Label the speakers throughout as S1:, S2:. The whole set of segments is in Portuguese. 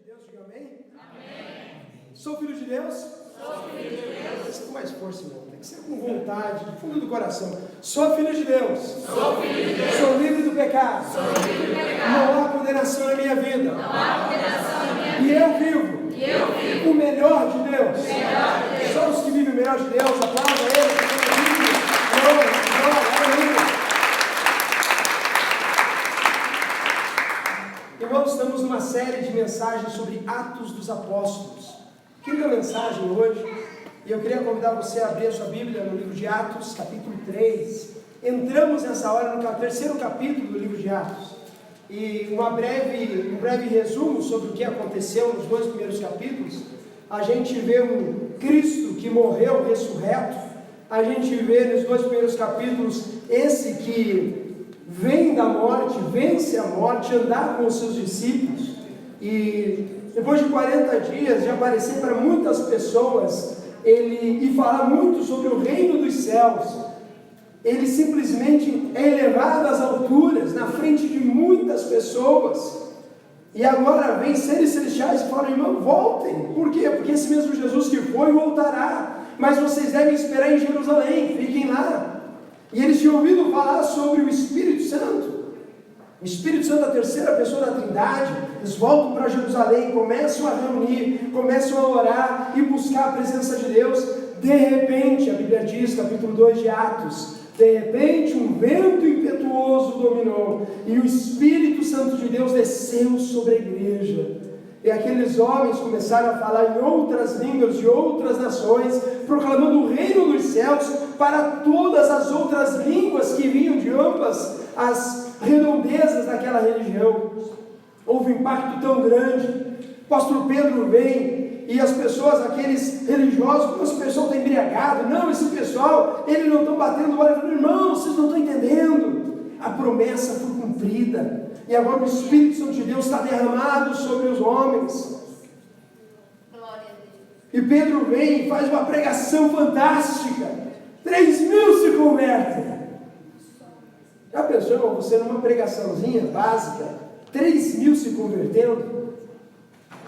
S1: Deus, diga amém? Amém. Sou filho de Deus? Sou filho de Deus. Mas com mais força, irmão. Tem que ser com vontade, do fundo do coração. Sou filho de Deus. Sou filho de Deus. Sou livre do pecado. Sou livre do pecado. Não há condenação na minha vida. Não há condenação na minha vida. E eu vivo. O melhor de Deus. Só os que vivem o melhor de Deus, aplauda Ele. Irmãos, estamos numa série de mensagens sobre Atos dos Apóstolos. Quinta mensagem hoje, e eu queria convidar você a abrir a sua Bíblia no livro de Atos, capítulo 3. Entramos nessa hora no terceiro capítulo do livro de Atos. E um breve resumo sobre o que aconteceu nos dois primeiros capítulos. A gente vê um Cristo que morreu ressurreto. A gente vê nos dois primeiros capítulos esse que vem da morte, vence a morte, andar com os seus discípulos, e depois de 40 dias de aparecer para muitas pessoas, e falar muito sobre o reino dos céus, ele simplesmente é elevado às alturas, na frente de muitas pessoas, e agora vem seres celestiais e falam: irmão, voltem. Por quê? Porque esse mesmo Jesus que foi voltará, mas vocês devem esperar em Jerusalém, fiquem lá. E eles tinham ouvido falar sobre o Espírito Santo. O Espírito Santo, a terceira pessoa da Trindade. Eles voltam para Jerusalém, começam a reunir, começam a orar e buscar a presença de Deus. De repente, a Bíblia diz, capítulo 2 de Atos, de repente um vento impetuoso dominou, e o Espírito Santo de Deus desceu sobre a igreja. E aqueles homens começaram a falar em outras línguas de outras nações, proclamando o reino dos céus para todas as outras línguas que vinham de ambas as redondezas daquela religião. Houve um impacto tão grande. O apóstolo Pedro vem e as pessoas, aqueles religiosos, como esse pessoal está embriagado. Não, esse pessoal, eles não estão batendo olho, falando: irmão, vocês não estão entendendo. A promessa foi cumprida. E agora o Espírito Santo de Deus está derramado sobre os homens. E Pedro vem e faz uma pregação fantástica. 3.000 se convertem. Já pensou, irmão, você numa pregaçãozinha básica, 3.000 se convertendo,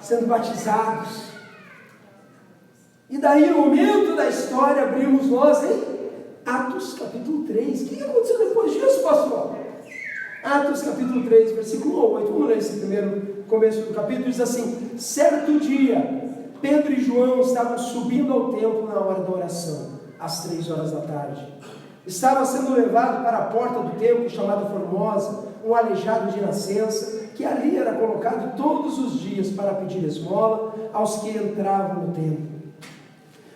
S1: sendo batizados. E daí, no momento da história, abrimos nós em Atos capítulo 3. O que aconteceu depois disso, pastor? Atos capítulo 3, versículo 8. Vamos ler esse primeiro começo do capítulo. Diz assim: certo dia, Pedro e João estavam subindo ao templo na hora da oração, às 3 horas da tarde. Estava sendo levado para a porta do templo, chamada Formosa, um aleijado de nascença, que ali era colocado todos os dias para pedir esmola aos que entravam no templo.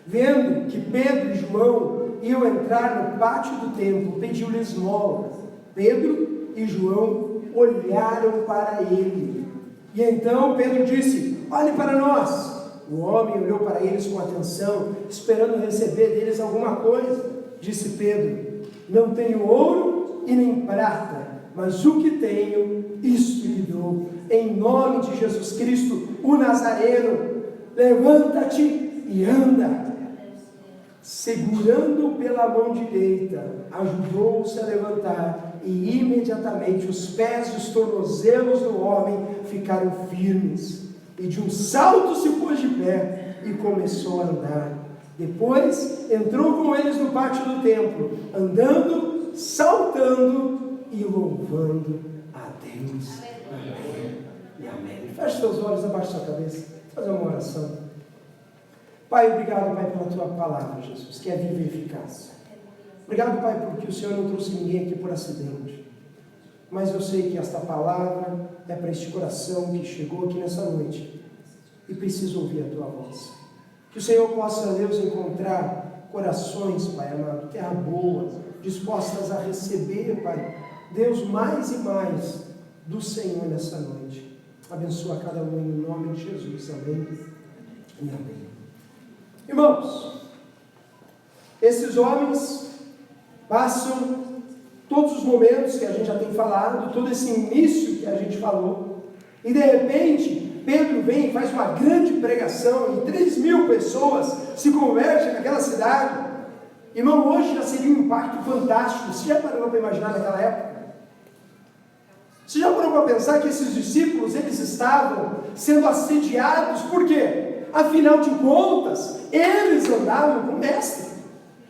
S1: Vendo que Pedro e João iam entrar no pátio do templo, pediu-lhe esmola. Pedro e João olharam para ele. E então Pedro disse: olhe para nós. O homem olhou para eles com atenção, esperando receber deles alguma coisa. Disse Pedro: não tenho ouro e nem prata, mas o que tenho, isto lhe dou. Em nome de Jesus Cristo, o Nazareno, levanta-te e anda. Segurando-o pela mão direita, ajudou-se a levantar, e imediatamente os pés e os tornozelos do homem ficaram firmes, e de um salto se pôs de pé e começou a andar. Depois entrou com eles no pátio do templo, andando, saltando e louvando a Deus. Amém e amém. Feche seus olhos, abaixe sua cabeça, fazer uma oração. Pai, obrigado, Pai, pela Tua palavra, Jesus, que é viva e eficaz. Obrigado, Pai, porque o Senhor não trouxe ninguém aqui por acidente. Mas eu sei que esta palavra é para este coração que chegou aqui nessa noite e precisa ouvir a Tua voz. Que o Senhor possa, Deus, encontrar corações, Pai amado, terra boa, dispostas a receber, Pai, Deus, mais e mais do Senhor nessa noite. Abençoa cada um em nome de Jesus. Amém e amém. Irmãos, esses homens passam todos os momentos que a gente já tem falado, todo esse início que a gente falou, e de repente Pedro vem e faz uma grande pregação, e 3.000 pessoas se convertem naquela cidade. Irmão, hoje já seria um impacto fantástico. Você já parou para imaginar naquela época? Você já parou para pensar que esses discípulos, eles estavam sendo assediados, por quê? Afinal de contas, eles andavam com o mestre.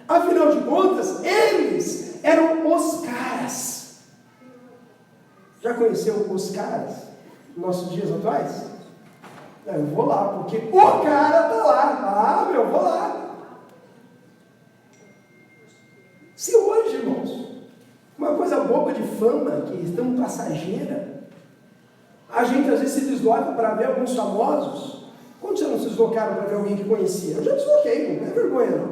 S1: Afinal de contas, eles eram os caras. Já conheceu os caras nos nossos dias atuais? Eu vou lá, porque o cara está lá. Eu vou lá. Se hoje, irmãos, uma coisa boba de fama, que é tão passageira, a gente às vezes se desloca para ver alguns famosos. Quando vocês não se deslocaram para ver alguém que conhecia? Eu já desloquei, não é vergonha não.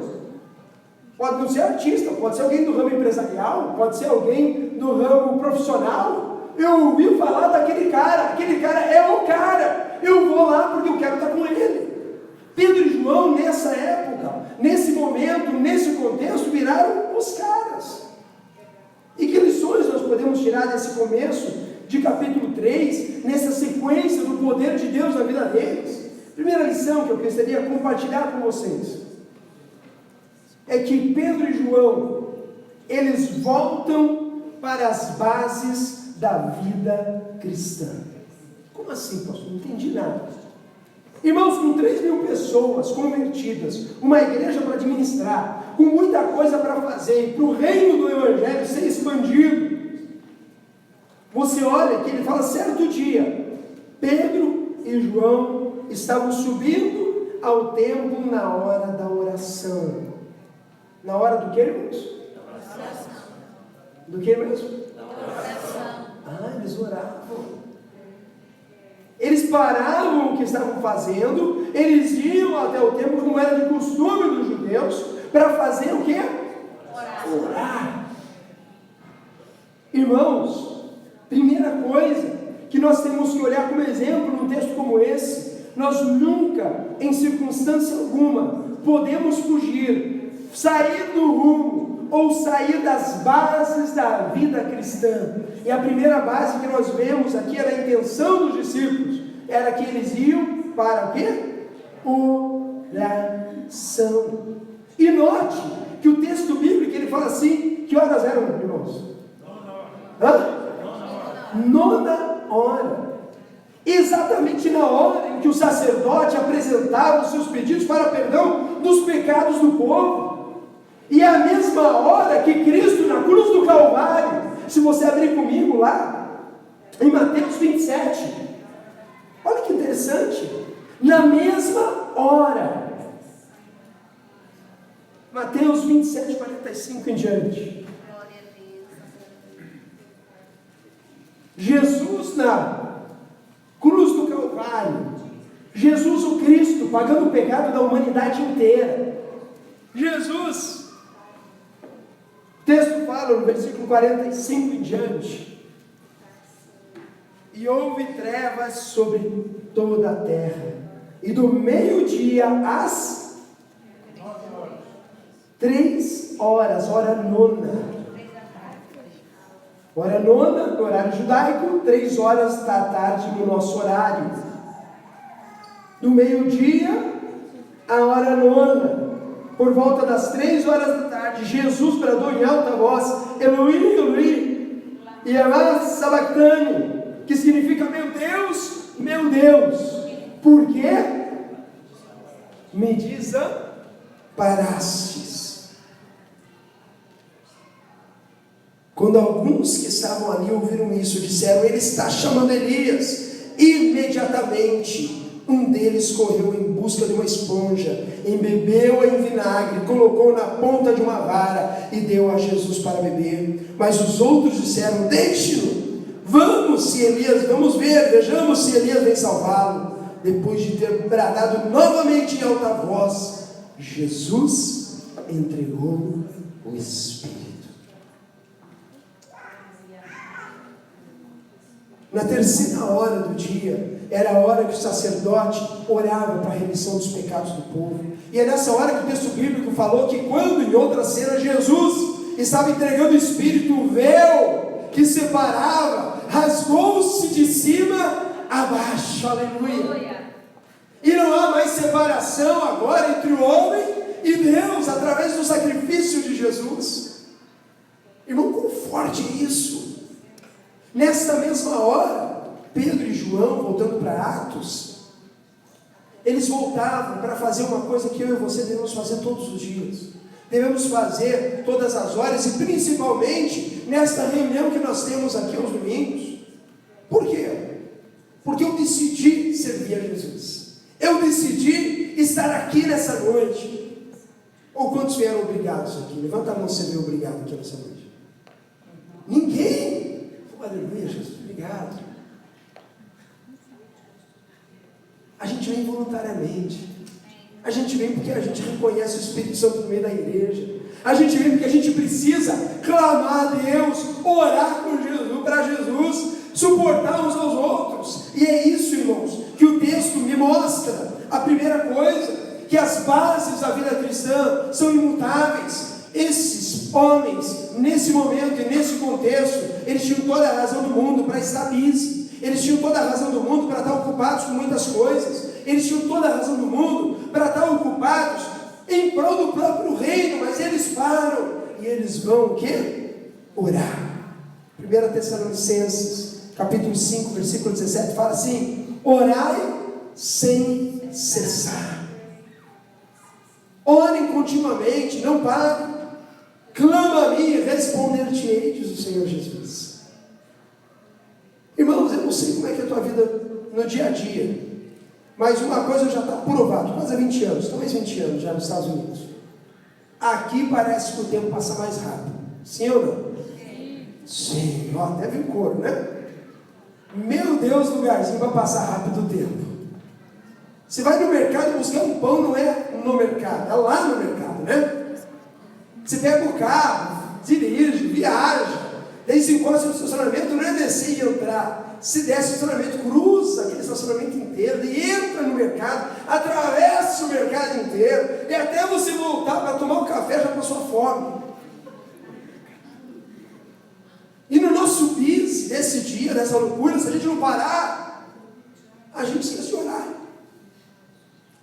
S1: Pode não ser artista, pode ser alguém do ramo empresarial, pode ser alguém do ramo profissional. Eu ouvi falar daquele cara, aquele cara é o cara, eu vou lá porque eu quero estar com ele. Pedro e João, nessa época, nesse momento, nesse contexto, viraram os caras. E que lições nós podemos tirar desse começo de capítulo 3, nessa sequência do poder de Deus na vida deles? Primeira lição que eu gostaria de compartilhar com vocês é que Pedro e João, eles voltam para as bases da vida cristã. Como assim, pastor? Não entendi nada. Irmãos, com 3.000 pessoas convertidas, uma igreja para administrar, com muita coisa para fazer, para o reino do Evangelho ser expandido, você olha que ele fala, certo dia, Pedro e João estavam subindo ao templo na hora da oração. Na hora do que, irmãos? Da oração. Do que mesmo? Da oração. Eles oravam. Eles paravam o que estavam fazendo, eles iam até o templo, como era de costume dos judeus, para fazer o quê? Orar. Irmãos, primeira coisa que nós temos que olhar como exemplo num texto como esse, nós nunca, em circunstância alguma, podemos fugir, sair do rumo ou sair das bases da vida cristã. E a primeira base que nós vemos aqui era a intenção dos discípulos, era que eles iam para o quê? Oração. E note que o texto bíblico ele fala assim, que horas eram, irmãos? Nona hora. Exatamente na hora em que o sacerdote apresentava os seus pedidos para perdão dos pecados do povo. E é a mesma hora que Cristo na cruz do Calvário, se você abrir comigo lá, em Mateus 27, olha que interessante, na mesma hora, Mateus 27, 45 em diante, Jesus na cruz do Calvário, Jesus o Cristo, pagando o pecado da humanidade inteira, Jesus, o texto fala no versículo 45 em diante, e houve trevas sobre toda a terra, e do meio-dia às 3 horas, hora nona, no horário judaico, 3 horas da tarde no nosso horário, do meio-dia à hora nona, por volta das 3 horas da tarde, Jesus bradou em alta voz, Eloi, Eloi, lama sabachthani, que significa, meu Deus, por que me desamparastes? Quando alguns que estavam ali ouviram isso, disseram, ele está chamando Elias. Imediatamente, um deles correu em busca de uma esponja, embebeu-a em vinagre, colocou na ponta de uma vara e deu a Jesus para beber. Mas os outros disseram, deixe-no, vamos ver, vejamos se Elias vem salvá-lo. Depois de ter bradado novamente em alta voz, Jesus entregou o Espírito. Na terceira hora do dia, era a hora que o sacerdote orava para a remissão dos pecados do povo. E é nessa hora que o texto bíblico falou que quando em outra cena Jesus estava entregando o Espírito, o véu que separava rasgou-se de cima a baixo, aleluia. E não há mais separação agora entre o homem e Deus, através do sacrifício de Jesus. Irmão, quão forte é isso? Nesta mesma hora, Pedro e João, voltando para Atos, eles voltavam para fazer uma coisa que eu e você devemos fazer todos os dias. Devemos fazer todas as horas e principalmente nesta reunião que nós temos aqui aos domingos. Por quê? Porque eu decidi servir a Jesus. Eu decidi estar aqui nessa noite. Ou quantos vieram obrigados aqui? Levanta a mão se você veio obrigado aqui nessa noite. Ninguém. Aleluia, Jesus, obrigado. A gente vem voluntariamente. A gente vem porque a gente reconhece o Espírito Santo no meio da igreja. A gente vem porque a gente precisa clamar a Deus, orar com Jesus, para Jesus, suportar uns aos outros. E é isso, irmãos, que o texto me mostra. A primeira coisa, que as bases da vida cristã são imutáveis. Esses homens, nesse momento e nesse contexto, eles tinham toda a razão do mundo para estar busy. Eles tinham toda a razão do mundo para estar ocupados com muitas coisas. Eles tinham toda a razão do mundo para estar ocupados em prol do próprio reino. Mas eles param e eles vão o quê? Orar. 1 Tessalonicenses, capítulo 5, versículo 17, fala assim: orai sem cessar. Orem continuamente, não parem. Clama a mim e responder-te-ei, diz o Senhor Jesus. Irmãos, eu não sei como é que é a tua vida no dia a dia, mas uma coisa já está provado, quase há 20 anos, talvez 20 anos já nos Estados Unidos. Aqui parece que o tempo passa mais rápido. Sim ou não? Sim, ó, até viu coro, né? Meu Deus, lugarzinho para passar rápido o tempo. Você vai no mercado buscar um pão, não é no mercado, é lá no mercado, né? Você pega o carro, dirige, viaja, daí se encontra no estacionamento, não é descer e entrar. Se desce o estacionamento, cruza aquele estacionamento inteiro, e entra no mercado, atravessa o mercado inteiro, e até você voltar para tomar um café já passou a fome. E no nosso bis, nesse dia, nessa loucura, se a gente não parar, a gente esquece de orar.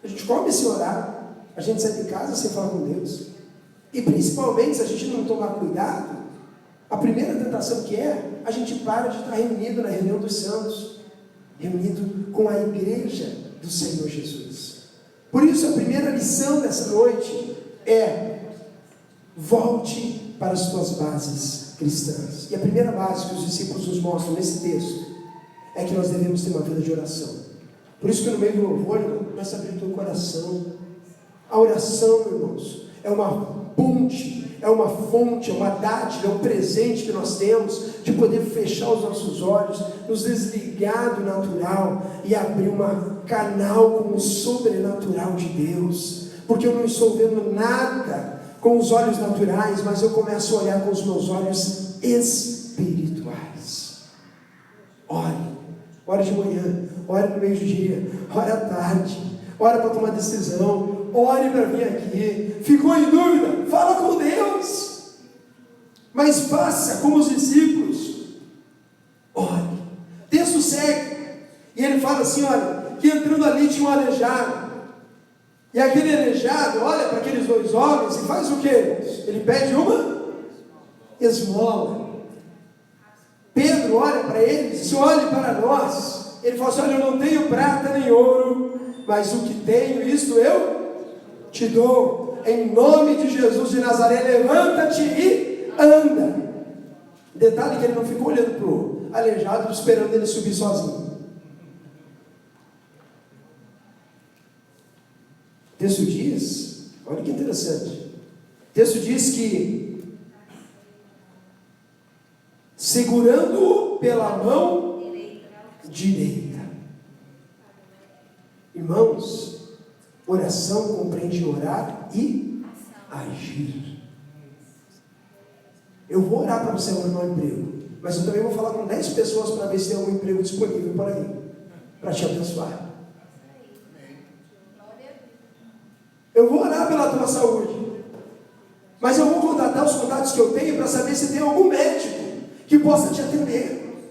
S1: A gente come sem orar, a gente sai de casa sem falar com Deus. E principalmente, se a gente não tomar cuidado, a primeira tentação que é, a gente para de estar reunido na reunião dos santos, reunido com a igreja do Senhor Jesus. Por isso, a primeira lição dessa noite é: volte para as tuas bases cristãs. E a primeira base que os discípulos nos mostram nesse texto é que nós devemos ter uma vida de oração. Por isso que no meio do louvor, começa a abrir o teu coração. A oração, irmãos, é uma ponte, é uma fonte, é uma dádiva, é um presente que nós temos de poder fechar os nossos olhos, nos desligar do natural e abrir um canal com o sobrenatural de Deus. Porque eu não estou vendo nada com os olhos naturais, mas eu começo a olhar com os meus olhos espirituais. Ore de manhã, ore no meio-dia, ore à tarde, ore para tomar decisão, ore para vir aqui. Ficou em dúvida? Fala com Deus, mas faça como os discípulos, ore. O texto segue, e ele fala assim, olha, que entrando ali tinha um aleijado, e aquele aleijado olha para aqueles dois homens e faz o que? Ele pede uma esmola. Pedro olha para eles e diz: olhe para nós. Ele fala assim: olha, eu não tenho prata nem ouro, mas o que tenho, isto eu te dou. Em nome de Jesus de Nazaré, levanta-te e anda. Detalhe que ele não ficou olhando para o aleijado, esperando ele subir sozinho. O texto diz, olha que interessante, o texto diz que, segurando-o pela mão direita. Irmãos, oração compreende orar e agir. Eu vou orar para você arrumar um emprego, mas eu também vou falar com 10 pessoas para ver se tem algum emprego disponível por aí, para te abençoar. Eu vou orar pela tua saúde, mas eu vou contatar os contatos que eu tenho para saber se tem algum médico que possa te atender.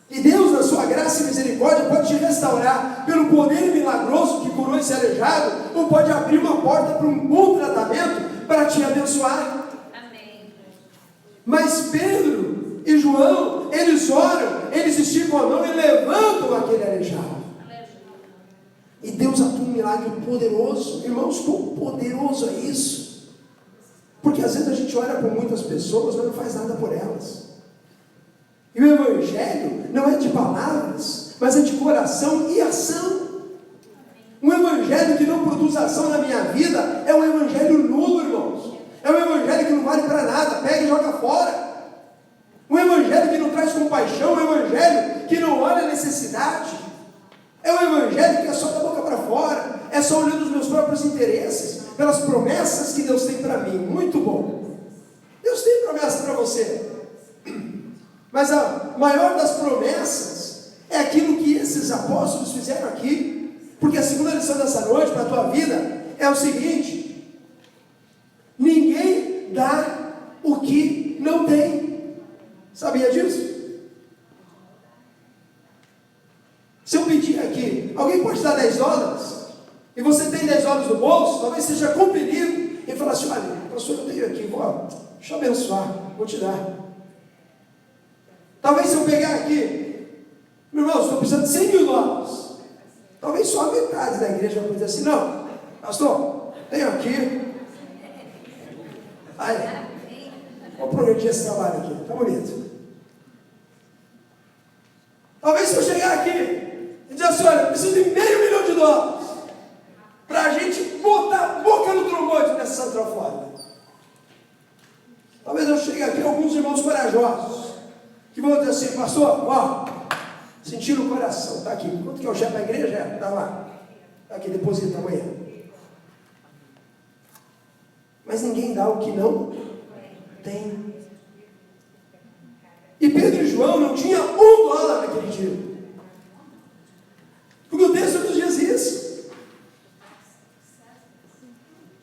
S1: E Deus, na sua graça e misericórdia, pode te restaurar pelo poder milagroso que curou esse aleijado, ou pode abrir uma porta para um bom tratamento para te abençoar. Amém. Mas Pedro João, eles oram, eles esticam a mão e levantam aquele aleijado. E Deus atua um milagre poderoso. Irmãos, quão poderoso é isso? Porque às vezes a gente ora por muitas pessoas, mas não faz nada por elas. E o Evangelho não é de palavras, mas é de coração e ação. Um Evangelho que não produz ação na minha vida é um Evangelho nulo, irmãos. É um Evangelho que não vale para nada, pega e joga fora. Um Evangelho que não traz compaixão, um Evangelho que não olha a necessidade. É um Evangelho que é só da boca para fora, é só olhando os meus próprios interesses, pelas promessas que Deus tem para mim. Muito bom. Deus tem promessa para você. Mas a maior das promessas é aquilo que esses apóstolos fizeram aqui. Porque a segunda lição dessa noite para a tua vida é o seguinte: ninguém dá o que não tem. Sabia disso? Se eu pedir aqui, alguém pode dar $10 e você tem $10 no bolso, talvez seja compelido e falar assim: olha, pastor, eu tenho aqui, deixa eu abençoar, vou te dar. Talvez se eu pegar aqui, meu irmão, estou precisando de $100.000. Talvez só a metade da igreja vai dizer assim: não, pastor, tenho aqui. Aí, vamos progredir esse trabalho aqui, tá bonito. Talvez se eu chegar aqui e dizer assim: olha, eu preciso de $500 mil para a gente botar a boca no trombone nessa central fora. Talvez eu chegue aqui alguns irmãos corajosos que vão dizer assim: pastor, senti no coração, está aqui. Quanto que é o chefe da igreja? Está lá. Está aqui, deposita amanhã. Mas ninguém dá o que não tem. E Pedro e João não tinham $1 naquele dia. Porque o texto nos diz isso.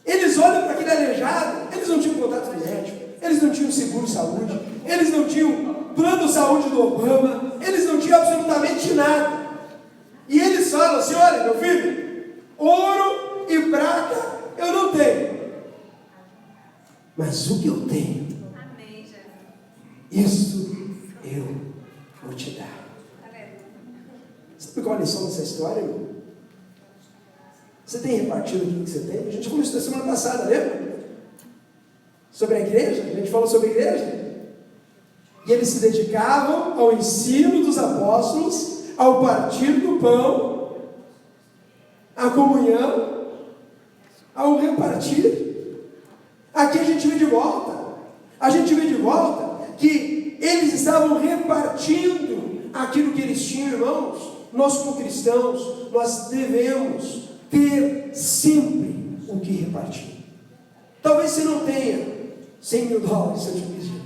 S1: Eles olham para aquele aleijado, eles não tinham contato de médico, eles não tinham seguro de saúde, eles não tinham plano de saúde do Obama, eles não tinham absolutamente nada. E eles falam assim: olha, meu filho, ouro e prata eu não tenho, mas o que eu tenho, isso eu vou te dar. Sabe qual é a lição dessa história, irmão? Você tem repartido aquilo que você tem? A gente falou isso na semana passada, lembra? Sobre a igreja, a gente falou sobre a igreja. E eles se dedicavam ao ensino dos apóstolos, ao partir do pão, à comunhão, ao repartir. Aqui a gente vê de volta. A gente vê de volta que eles estavam repartindo aquilo que eles tinham, irmãos. Nós, como cristãos, nós devemos ter sempre o que repartir. Talvez você não tenha $100.000, se eu te pedir.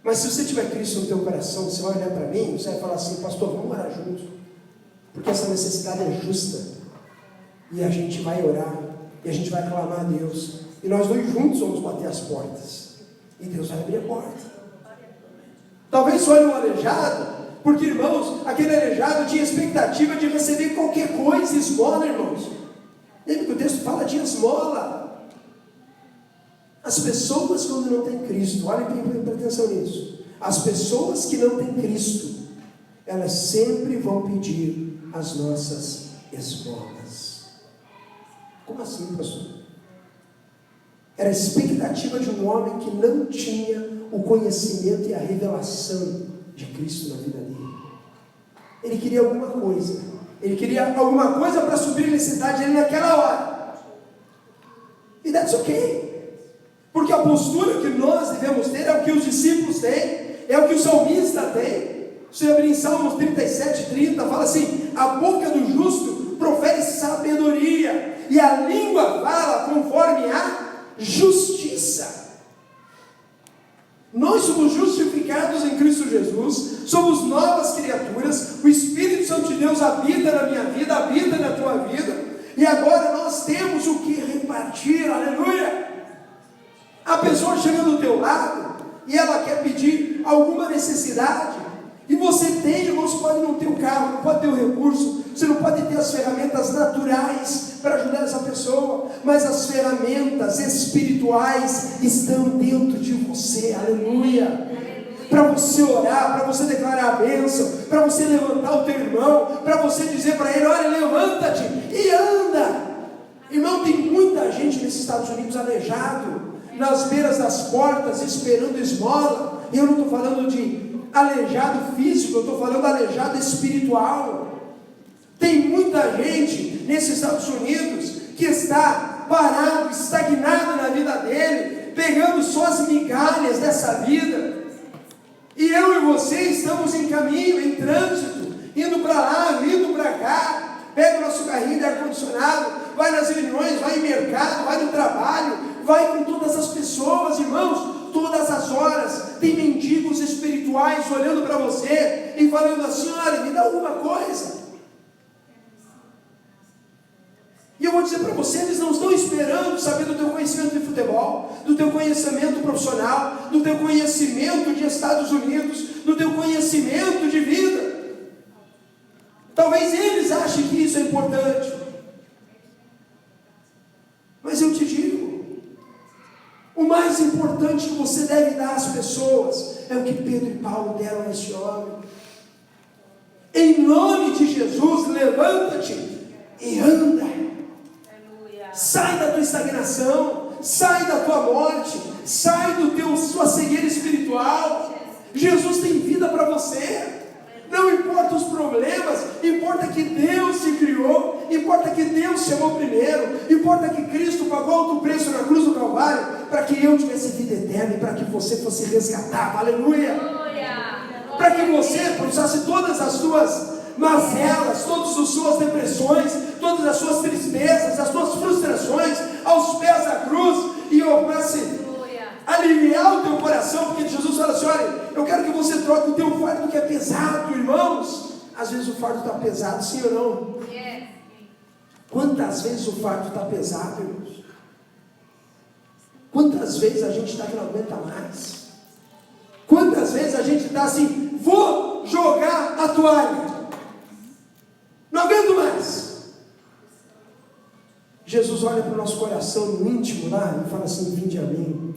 S1: Mas se você tiver Cristo no teu coração, você vai olhar para mim, você vai falar assim: pastor, vamos orar juntos, porque essa necessidade é justa, e a gente vai orar, e a gente vai clamar a Deus, e nós dois juntos vamos bater as portas, e Deus vai abrir a porta. Talvez você olhe um aleijado, porque, irmãos, aquele aleijado tinha expectativa de receber qualquer coisa, esmola, irmãos. Lembra que o texto fala de esmola? As pessoas, quando não têm Cristo, olha bem, presta atenção nisso. As pessoas que não têm Cristo, elas sempre vão pedir as nossas esmolas. Como assim, pastor? Era a expectativa de um homem que não tinha o conhecimento e a revelação de Cristo na vida dele. Ele queria alguma coisa. Ele queria alguma coisa para suprir a necessidade dele naquela hora. E that's okay. Porque a postura que nós devemos ter é o que os discípulos têm, é o que o salmista tem. Você abrir em Salmos 37:30, fala assim: a boca do justo profere sabedoria, e a língua fala conforme a justiça. Nós somos justificados em Cristo Jesus, somos novas criaturas, o Espírito Santo de Deus habita na minha vida, habita na tua vida, e agora nós temos o que repartir, aleluia. A pessoa chega do teu lado e ela quer pedir alguma necessidade, E você tem, irmão, você pode não ter o carro, não pode ter o recurso, você não pode ter as ferramentas naturais para ajudar essa pessoa, mas as ferramentas espirituais estão dentro de você, aleluia. Para você orar, para você declarar a bênção, para você levantar o teu irmão, para você dizer para ele: olha, levanta-te e anda. Irmão, tem muita gente nesses Estados Unidos aleijado, nas beiras das portas, esperando esmola. E eu não estou falando de aleijado físico, eu estou falando aleijado espiritual. Tem muita gente nesses Estados Unidos que está parado, estagnado na vida dele, pegando só as migalhas dessa vida. E eu e você estamos em caminho, em trânsito, indo para lá, indo para cá, pega o nosso carrinho de ar-condicionado, vai nas reuniões, vai em mercado, vai no trabalho, vai com todas as pessoas, irmãos, todas as horas, tem mendigos espirituais olhando para você e falando assim: olha, me dá alguma coisa. E eu vou dizer para você, eles não estão esperando saber do teu conhecimento de futebol, do teu conhecimento profissional, do teu conhecimento de Estados Unidos, do teu conhecimento de vida. Talvez eles achem que isso é importante, mas eu te digo, o mais importante que você deve dar às pessoas é o que Pedro e Paulo deram a esse homem. Em nome de Jesus, levanta-te e anda. Sai da tua estagnação, sai da tua morte, sai do sua cegueira espiritual. Jesus tem vida para você. Não importa os problemas, importa que Deus te criou, importa que Deus te amou primeiro, importa que Cristo pagou alto preço na cruz do Calvário para que eu tivesse vida eterna e para que você fosse resgatado. Aleluia! Para que você passasse todas as suas mazelas, todas as suas depressões, todas as suas tristezas, as suas frustrações aos pés da cruz, e eu pudesse aliviar o teu coração, porque Jesus fala assim: olha, eu quero que você troque o teu fardo que é pesado, irmãos. Às vezes o fardo está pesado, sim ou não? Quantas vezes o fardo está pesado, irmãos? Quantas vezes a gente está que não aguenta mais? Quantas vezes a gente está assim: vou jogar a toalha, não aguento mais. Jesus olha para o nosso coração no íntimo lá e fala assim: vinde a mim,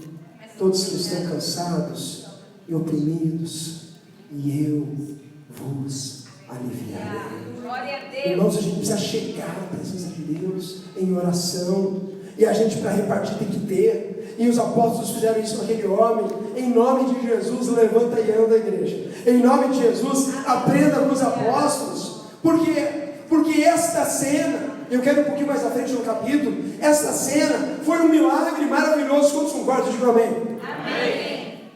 S1: todos que estão cansados e oprimidos, e eu vos aliviarei.
S2: Glória a Deus.
S1: Irmãos, a gente precisa chegar na presença de Deus em oração, e a gente, para repartir, tem que ter. E os apóstolos fizeram isso com aquele homem. Em nome de Jesus, levanta e anda, igreja. Em nome de Jesus, aprenda com os apóstolos. Porque esta cena, eu quero um pouquinho mais à frente no capítulo, esta cena foi um milagre maravilhoso. Quantos concordam? Digam amém.
S2: Amém.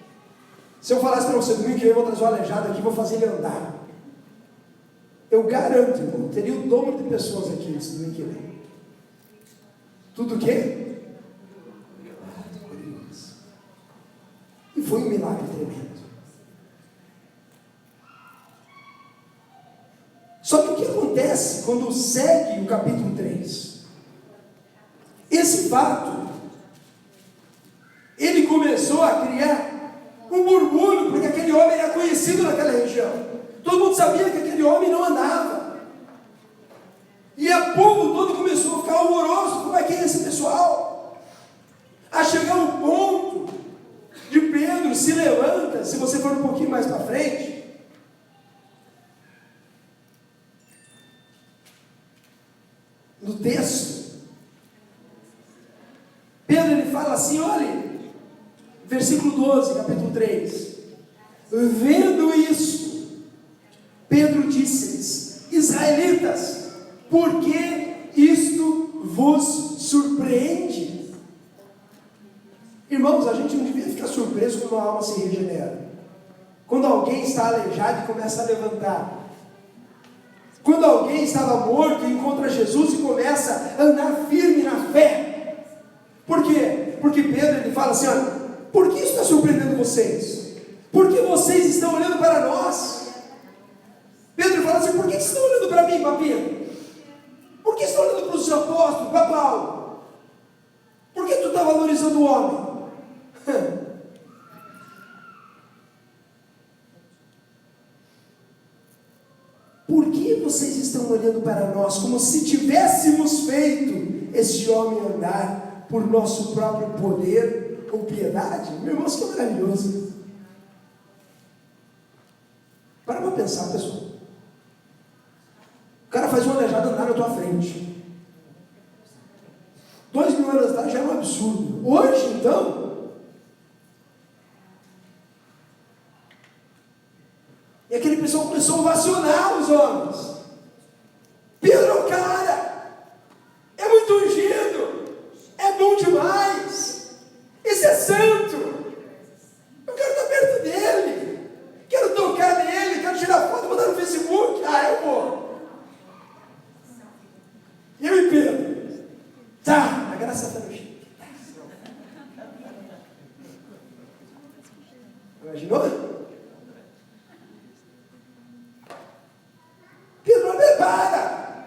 S1: Se eu falasse para você domingo que eu vou trazer o aleijado aqui, vou fazer ele andar, eu garanto, irmão, teria o dobro de pessoas aqui nesse domingo que vem. Tudo o quê? E foi um milagre tremendo. Só que o que acontece quando segue o capítulo 3? Esse fato, ele começou a criar um burburinho, porque aquele homem era conhecido naquela região. Todo mundo sabia que aquele homem não andava. E o povo todo começou a ficar horroroso. Como é que é esse pessoal? A chegar ao ponto de Pedro se levanta, se você for um pouquinho mais para frente, no texto, Pedro ele fala assim, olha, versículo 12, capítulo 3, vendo isso, Pedro disse-lhes: israelitas, por que isto vos surpreende? Irmãos, a gente não devia ficar surpreso quando a alma se regenera, quando alguém está aleijado e começa a levantar, quando alguém estava morto e encontra Jesus e começa a andar firme na fé. Por quê? Porque Pedro ele fala assim, olha, por que isso está surpreendendo vocês? Porque vocês estão olhando para nós. Pedro fala assim, por que vocês estão olhando para mim, para Pedro? Por que estão olhando para os apóstolos, para Paulo? Por que tu está valorizando o homem? por que vocês estão olhando para nós como se tivéssemos feito este homem andar por nosso próprio poder ou piedade? Meu irmão, isso que é maravilhoso. Para pensar, pessoal. O cara faz uma aleijada andar na tua frente. 2.000 anos atrás já é um absurdo. Hoje, então, e aquele pessoal começou a ovacionar os homens. Pedro é o cara, é muito ungido, é bom demais, esse é santo, eu quero estar perto dele, quero tocar nele, quero tirar foto e botar no Facebook. Eu vou. Eu e Pedro, tá, a graça está no jeito. Imaginou? Pedro não prepara.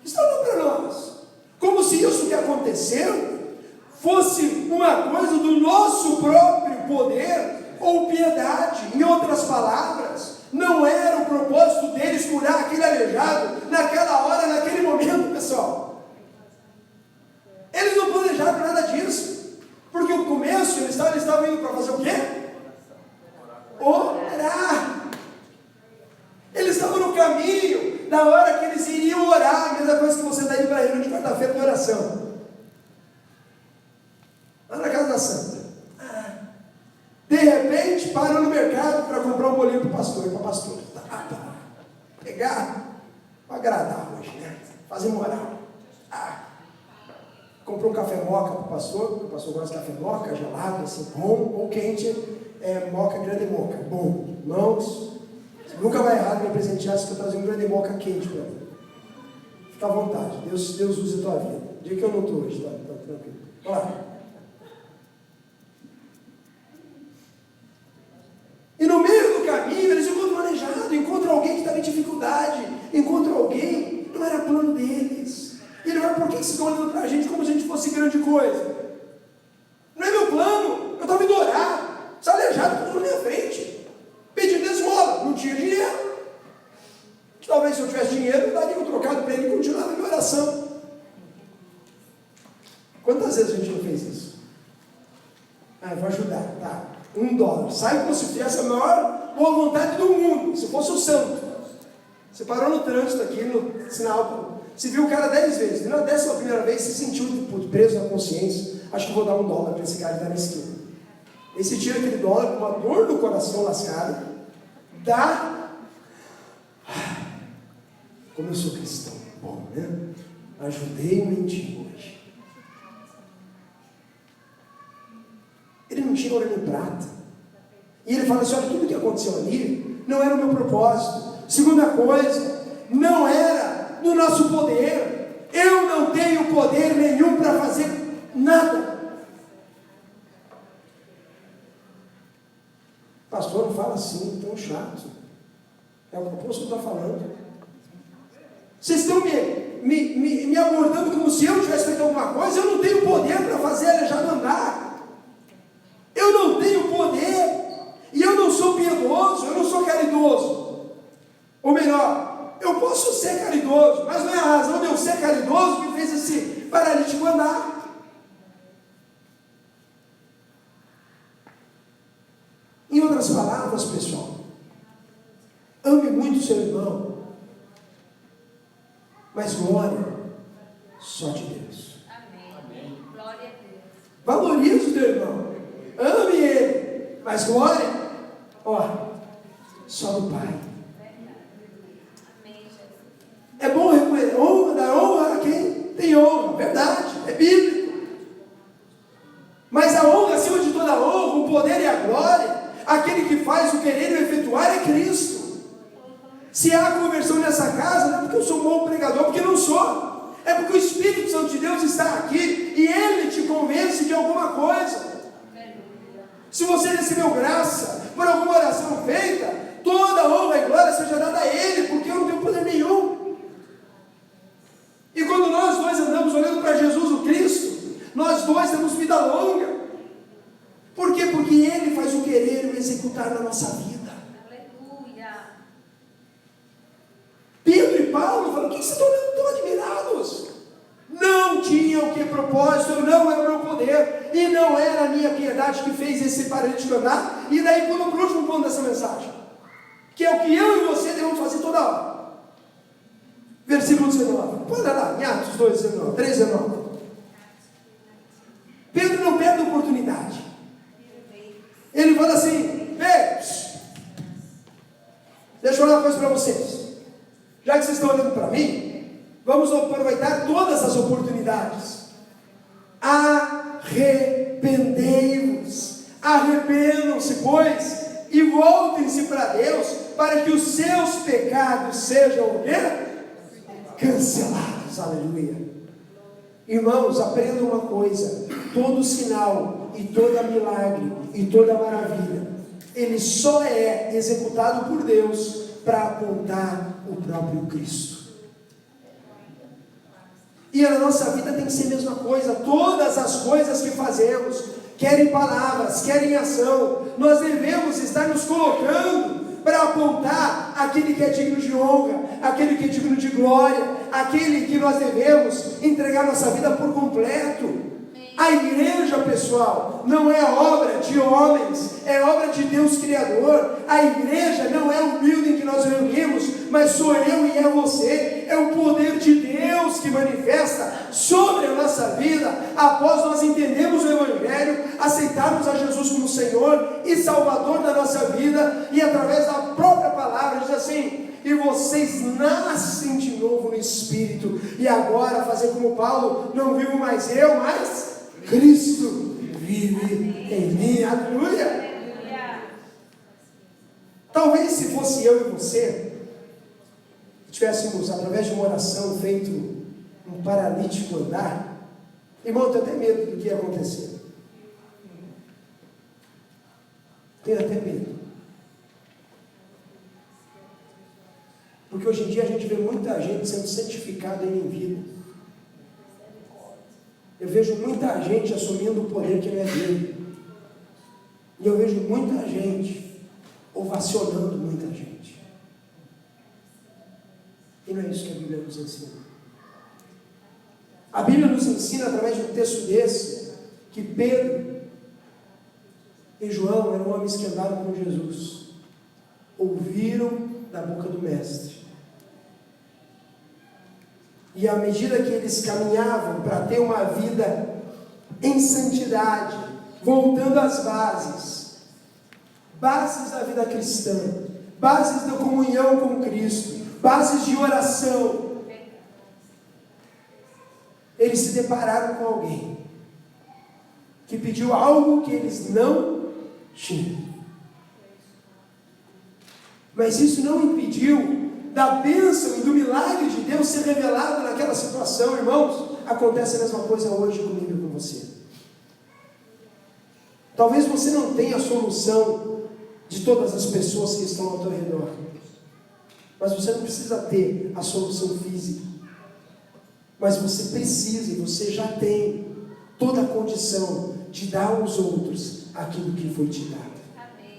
S1: Está olhando para nós. Como se isso que aconteceu fosse uma coisa do nosso próprio poder ou piedade. Em outras palavras, não era o propósito deles curar aquele aleijado naquela hora, naquele momento, pessoal. Eles não planejaram nada disso. Porque no começo eles estavam indo para fazer o quê? Orar. Eles estavam no caminho, na hora que eles iriam orar, a mesma coisa que você está indo para a reunião de quarta-feira de oração. Lá na casa da Santa. De repente, para no mercado para comprar um bolinho para o pastor, para a pastora. Pegar, para agradar hoje, né? Fazer moral. Comprou um café moca para o pastor, porque o pastor gosta de café moca, gelado, assim, bom, ou quente, moca, grande moca. Bom, irmãos, você nunca vai errar de me presentear se eu trazer um grande moca quente para mim. Fica à vontade, Deus use a tua vida. O dia que eu não estou hoje, tá tranquilo. Vamos lá. E no meio do caminho, eles encontram um aleijado, encontram alguém que estava em dificuldade, encontram alguém, não era plano deles. E ele vai, por que vocês estão olhando para a gente como se a gente fosse grande coisa? Não é meu plano, eu estava indo orar, se aleijado, tudo na minha frente, pedindo esmola, não tinha dinheiro. Talvez se eu tivesse dinheiro, eu daria um trocado para ele e continuava a minha oração. Quantas vezes a gente não fez isso? Eu vou ajudar, tá? $1. Sai como se tivesse a maior boa vontade do mundo, se fosse o santo. Você parou no trânsito aqui, no sinal, você viu o cara 10 vezes, na 11ª vez você sentiu preso na consciência, acho que vou dar $1 para esse cara que está na esquina. Aí você tira aquele dólar com uma dor no coração lascado, dá. Como eu sou cristão, bom, né? Ajudei o mendigo hoje. Ele não tinha ouro nem prata. E ele fala assim: olha, tudo que aconteceu ali não era o meu propósito. Segunda coisa, não era do nosso poder. Eu não tenho poder nenhum para fazer nada. Pastor, não fala assim, tão chato. É o propósito que eu estou falando. Vocês estão me abordando como se eu tivesse feito alguma coisa. Eu não tenho poder para fazer aleijado andar. Eu não tenho poder. E eu não sou piedoso, eu não sou caridoso. Ou melhor, eu posso ser caridoso, mas não é a razão de eu ser caridoso que fez esse paralítico andar. Em outras palavras, pessoal, ame muito o seu irmão, mas glória só de Deus.
S2: Amém. Glória a Deus.
S1: Valorize o teu irmão, ame ele, mas glória, só do Pai.
S2: Amém, Jesus.
S1: É bom dar honra a quem tem honra, verdade, é bíblico. Mas a honra, acima de toda a honra, o poder e a glória, aquele que faz o querer e o efetuar é Cristo. Se há conversão nessa casa, não é porque eu sou um bom pregador, porque não sou. É porque o Espírito Santo de Deus está aqui e Ele te convence de alguma coisa. Se você recebeu graça por alguma oração feita, toda honra e glória seja dada a Ele, porque eu não tenho poder nenhum. E quando nós dois andamos olhando para Jesus o Cristo, nós dois temos vida longa. Por quê? Porque Ele faz o querer e o executar na nossa vida.
S2: Aleluia.
S1: que se tornaram tão admirados? Não tinha o que propósito, não era o meu poder, e não era a minha piedade que fez esse paralítico andar. E daí pula para o último ponto dessa mensagem, que é o que eu e você devemos fazer toda hora. Versículo 19, olha lá, em Atos 2, 19, 3, 19. Pedro não perde a oportunidade. Ele fala assim: deixa eu falar uma coisa para vocês. Já que vocês estão olhando para mim, vamos aproveitar todas as oportunidades. Arrependei-vos, arrependam-se, pois, e voltem-se para Deus, para que os seus pecados sejam o quê? Cancelados. Aleluia. Irmãos, aprendam uma coisa: todo sinal e toda milagre e toda maravilha, ele só é executado por Deus para apontar o próprio Cristo. E na nossa vida tem que ser a mesma coisa. Todas as coisas que fazemos, quer em palavras, quer em ação, nós devemos estar nos colocando para apontar aquele que é digno de honra, aquele que é digno de glória, aquele que nós devemos entregar nossa vida por completo. A igreja, pessoal, não é obra de homens, é obra de Deus Criador. A igreja não é o building que nós reunimos, mas sou eu e é você. É o poder de Deus que manifesta sobre a nossa vida após nós entendermos o Evangelho, aceitarmos a Jesus como Senhor e Salvador da nossa vida, e através da própria palavra diz assim: e vocês nascem de novo no Espírito, e agora fazer como Paulo: não vivo mais eu, mas Cristo vive em mim. Aleluia. Talvez se fosse eu e você, tivéssemos, através de uma oração, feito um paralítico andar, irmão, eu tenho até medo do que ia acontecer. Tenho até medo. Porque hoje em dia a gente vê muita gente sendo santificada em vida. Eu vejo muita gente assumindo o poder que não é dele. E eu vejo muita gente ovacionando muita gente. E não é isso que a Bíblia nos ensina. A Bíblia nos ensina, através de um texto desse, que Pedro e João eram homens que andaram com Jesus, ouviram da boca do Mestre. E à medida que eles caminhavam para ter uma vida em santidade, voltando às bases da vida cristã, bases da comunhão com Cristo, bases de oração, eles se depararam com alguém que pediu algo que eles não tinham. Mas isso não impediu da bênção e do milagre de Deus ser revelado naquela situação. Irmãos, acontece a mesma coisa hoje comigo e com você. Talvez você não tenha a solução de todas as pessoas que estão ao teu redor, mas você não precisa ter a solução física, mas você precisa e você já tem toda a condição de dar aos outros aquilo que foi te dado.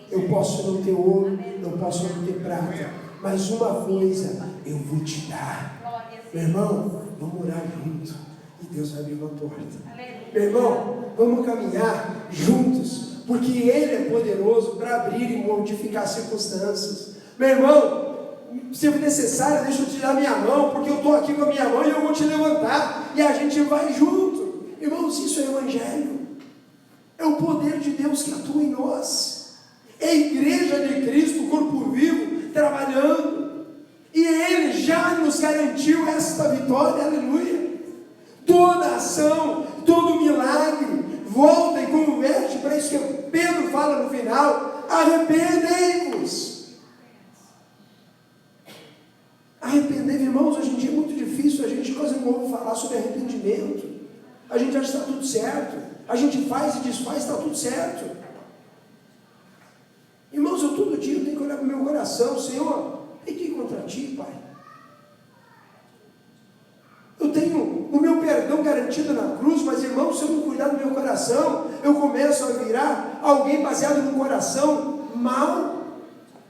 S1: Eu posso não ter ouro, eu posso não ter prata, mas uma coisa eu vou te dar. Meu irmão, vamos orar junto e Deus vai abrir uma porta. Meu irmão, vamos caminhar juntos, porque Ele é poderoso para abrir e modificar circunstâncias. Meu irmão, se for necessário, deixa eu te dar minha mão, porque eu estou aqui com a minha mão e eu vou te levantar, e a gente vai junto. Irmãos, isso é Evangelho, é o poder de Deus que atua em nós, é a igreja de Cristo, o corpo vivo, trabalhando, e Ele já nos garantiu esta vitória. Aleluia. Toda ação, todo milagre volta e converte para isso que Pedro fala no final: arrependei-vos. Arrependei-vos, irmãos. Hoje em dia é muito difícil, a gente quase não ouve falar sobre arrependimento. A gente acha que está tudo certo, a gente faz e desfaz, está tudo certo. Irmãos, eu todo dia tenho que olhar para o meu coração: Senhor, pequei contra ti, Pai. Eu tenho o meu perdão garantido na cruz, mas, irmão, se eu não cuidar do meu coração, eu começo a virar alguém baseado num coração mau,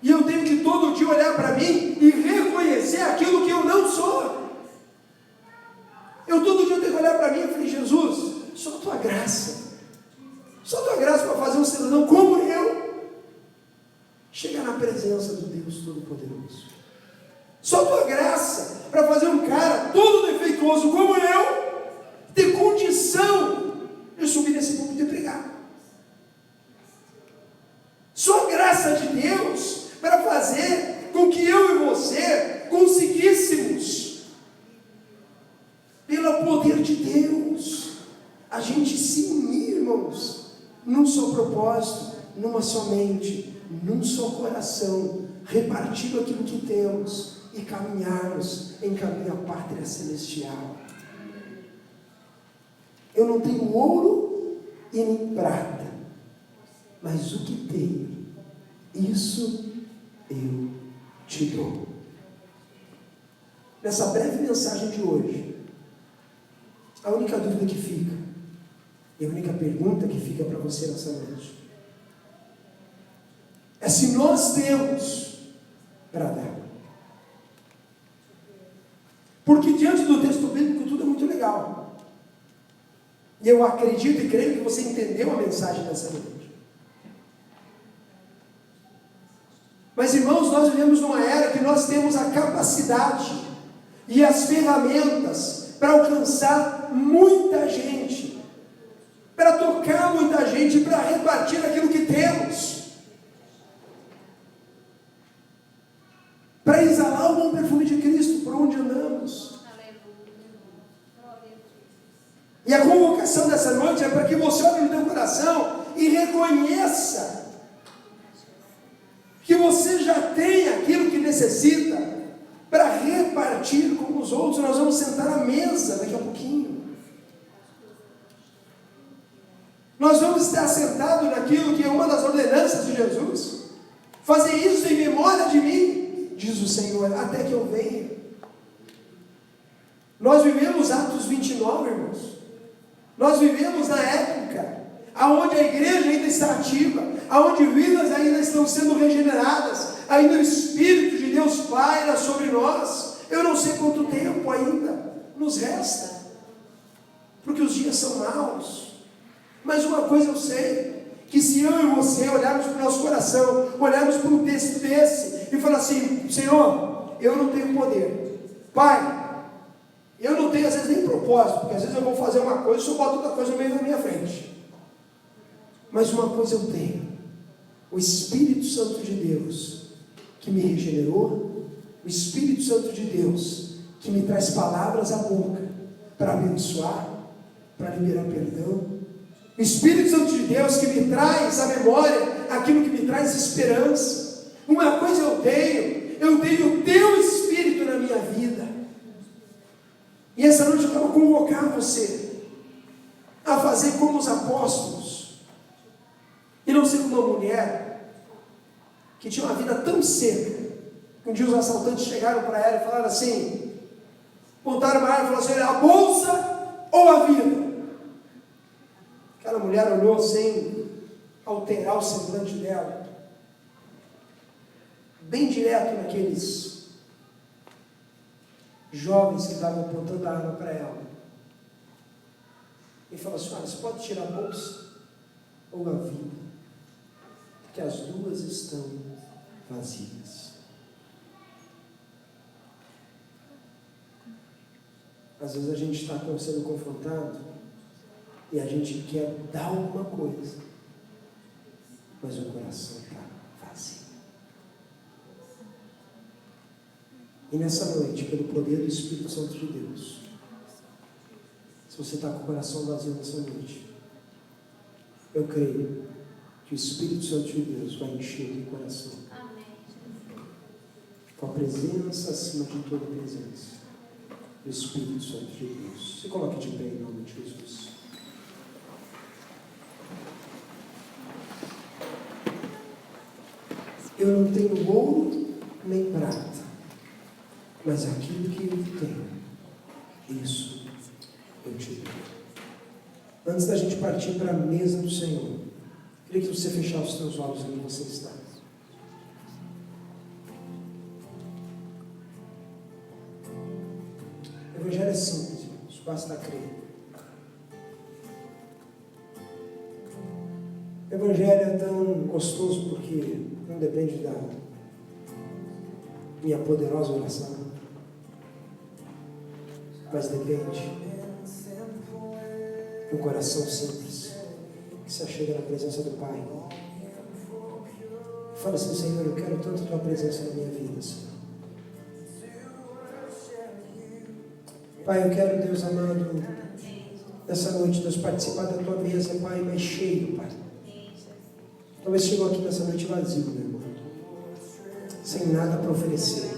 S1: e eu tenho que todo dia olhar para mim e reconhecer aquilo que eu não sou. Só a tua graça para fazer um cara todo defeituoso como eu ter condição de subir nesse púlpito e pregar. Só a graça de Deus para fazer com que eu e você conseguíssemos, pelo poder de Deus, a gente se unir, irmãos, num só propósito, numa só mente, num só coração, repartindo aquilo que temos e caminharmos em caminho à pátria celestial. Eu não tenho ouro e nem prata, mas o que tenho, isso eu te dou. Nessa breve mensagem de hoje, a única dúvida que fica, e a única pergunta que fica para você nessa noite, é se nós temos para dar. Porque diante do texto bíblico tudo é muito legal. E eu acredito e creio que você entendeu a mensagem dessa noite. Mas, irmãos, nós vivemos numa era que nós temos a capacidade e as ferramentas para alcançar muita gente, para tocar muita gente, para repartir aquilo que temos, para exalar o bom perfume de Cristo por onde andamos. E a convocação dessa noite é para que você olhe no teu coração e reconheça que você já tem aquilo que necessita para repartir com os outros. Nós vamos sentar à mesa daqui a pouquinho. Nós vamos estar sentados naquilo que é uma das ordenanças de Jesus. Fazer isso em memória de mim, diz o Senhor, até que eu venha. Nós vivemos Atos 29, irmãos. Nós vivemos na época onde a igreja ainda está ativa, onde vidas ainda estão sendo regeneradas, ainda o Espírito de Deus paira sobre nós. Eu não sei quanto tempo ainda nos resta, porque os dias são maus. Mas uma coisa eu sei, que se eu e você olharmos para o nosso coração, olharmos para um texto desse e falar assim: Senhor, eu não tenho poder, Pai, eu não tenho às vezes nem propósito, porque às vezes eu vou fazer uma coisa e o Senhor bota outra coisa no meio da minha frente. Mas uma coisa eu tenho: o Espírito Santo de Deus, que me regenerou, o Espírito Santo de Deus, que me traz palavras à boca, para abençoar, para liberar perdão, o Espírito Santo de Deus, que me traz à memória aquilo que me traz esperança. Uma coisa eu tenho o teu Espírito na minha vida. E essa noite eu quero convocar você a fazer como os apóstolos, e não ser como uma mulher que tinha uma vida tão seca, que um dia os assaltantes chegaram para ela e falaram assim, apontaram para ela e falaram assim: a bolsa ou a vida? Aquela mulher olhou sem alterar o semblante dela, bem direto naqueles jovens que estavam apontando a arma para ela, e falou assim: olha, você pode tirar a bolsa ou a vida, porque as duas estão vazias. Às vezes a gente está sendo confrontado e a gente quer dar alguma coisa, mas o coração está vazio. E nessa noite, pelo poder do Espírito Santo de Deus, se você está com o coração vazio nessa noite, eu creio que o Espírito Santo de Deus vai encher o teu coração.
S2: Amém.
S1: Com a presença acima de toda presença do Espírito Santo de Deus. Se coloque de pé em nome de Jesus. Eu não tenho ouro nem prata, mas aquilo que eu tenho, isso eu te dou. Antes da gente partir para a mesa do Senhor, queria que você fechasse os teus olhos onde você está. O Evangelho é simples, irmãos, basta crer. O Evangelho é tão gostoso porque não depende minha poderosa oração, mas depende de um coração simples que se achega na presença do Pai. Fala assim: Senhor, eu quero tanto a Tua presença na minha vida, Senhor. Pai, eu quero, Deus amado, nessa noite, Deus, participar da Tua mesa, Pai, mais cheio, Pai. Talvez chegou aqui nessa noite vazio, meu irmão, sem nada para oferecer.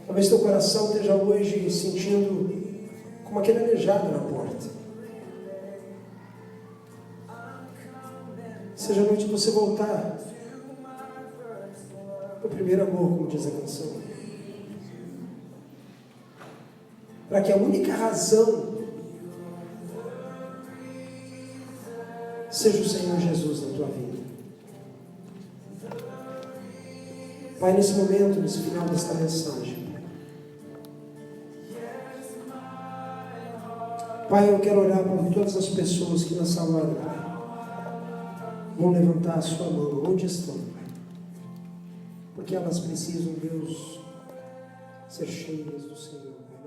S1: Talvez teu coração esteja hoje sentindo como aquele aleijado na porta. Seja a noite de você voltar o primeiro amor, como diz a canção, para que a única razão seja o Senhor Jesus na tua vida. Pai, nesse momento, nesse final desta mensagem, Pai, eu quero orar por todas as pessoas que nessa hora, Pai, vão levantar a sua mão, onde estão, Pai, porque elas precisam, Deus, ser cheias do Senhor, Pai,